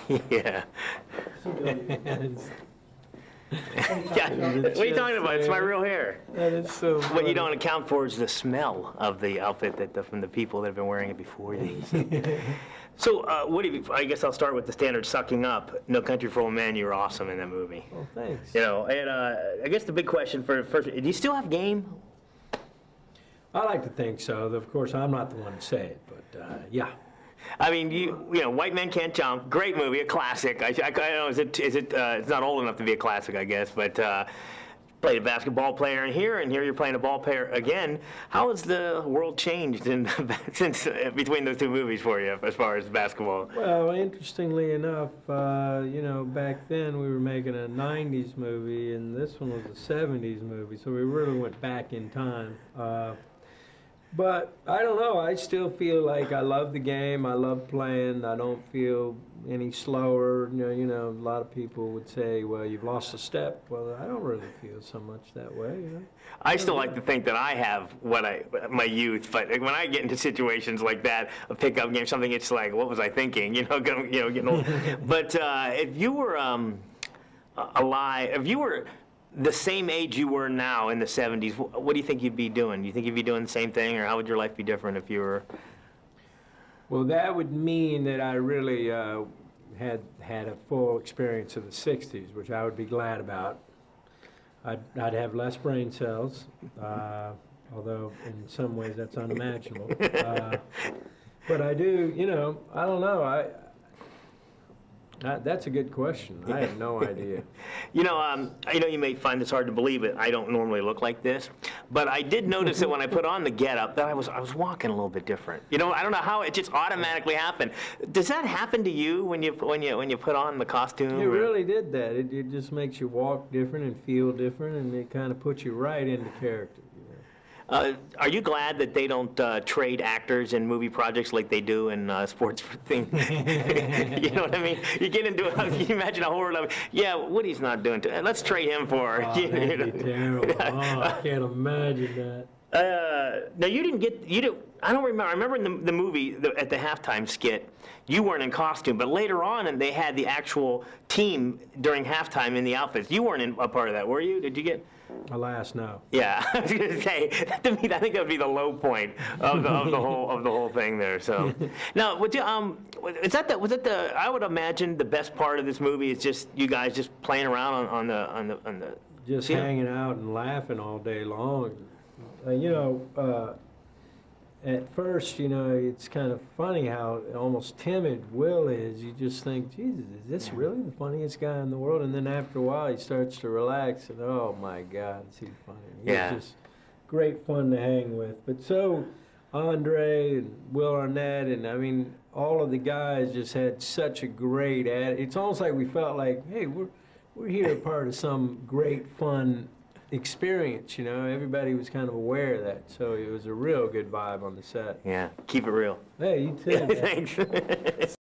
Yeah. It's- Yeah. What are you talking about? It's my real hair. That is so What funny. you don't account for is the smell of the outfit from the people that have been wearing it before you. So, Woody, I guess I'll start with the standard sucking up. No Country for Old Men, you were awesome in that movie. Well, thanks. You know, and I guess the big question for first, do you still have game? I like to think so. Of course, I'm not the one to say it, but yeah. I mean, you know, White Men Can't Jump, great movie, a classic. I don't know, it's not old enough to be a classic, I guess, but played a basketball player and here you're playing a ball player again. How has the world changed since between those two movies for you as far as basketball? Well, interestingly enough, you know, back then we were making a 90s movie, and this one was a 70s movie, so we really went back in time. But I don't know, I still feel like I love the game, I love playing, I don't feel any slower. You know, a lot of people would say, well, you've lost a step. Well, I don't really feel so much that way, you know. I still like to think that I have my youth, but when I get into situations like that, a pickup game, something, it's like, what was I thinking? You know, getting old. But if you were alive, if you were the same age you were now in the 70s, what do you think you'd be doing? Do you think you'd be doing the same thing, or how would your life be different if you were? Well, that would mean that I really had a full experience of the 60s, which I would be glad about. I'd have less brain cells, although in some ways that's unimaginable. But I do, you know, I don't know. That's a good question. I have no idea. You know, I know you may find this hard to believe it. I don't normally look like this, but I did notice that when I put on the getup, that I was walking a little bit different. You know, I don't know how it just automatically happened. Does that happen to you when you put on the costume? It really did that. It just makes you walk different and feel different, and it kind of puts you right into character. Are you glad that they don't trade actors in movie projects like they do in sports things? You know what I mean? You get into it, you imagine a horror level. Yeah, Woody's not doing it. Let's trade him for. Oh, that'd be terrible. Oh, I can't imagine that. Now you didn't. I don't remember. I remember in the movie at the halftime skit, you weren't in costume, but later on, and they had the actual team during halftime in the outfits. You weren't in a part of that, were you? Did you get? Alas, no. Yeah, I was going to say, to me, I think that would be the low point of the whole thing there. So, now, was that the? I would imagine the best part of this movie is just you guys just playing around on the. Just hanging out and laughing all day long. You know, at first, you know, it's kind of funny how almost timid Will is. You just think, Jesus, is this really the funniest guy in the world? And then after a while, he starts to relax, and oh my God, is he funny? Yeah. He's just great fun to hang with. But so, Andre and Will Arnett, and I mean, all of the guys just had such a great attitude. It's almost like we felt like, hey, we're here part of some great fun experience, you know. Everybody was kind of aware of that, so it was a real good vibe on the set. Yeah, keep it real. Hey, you too. Thanks.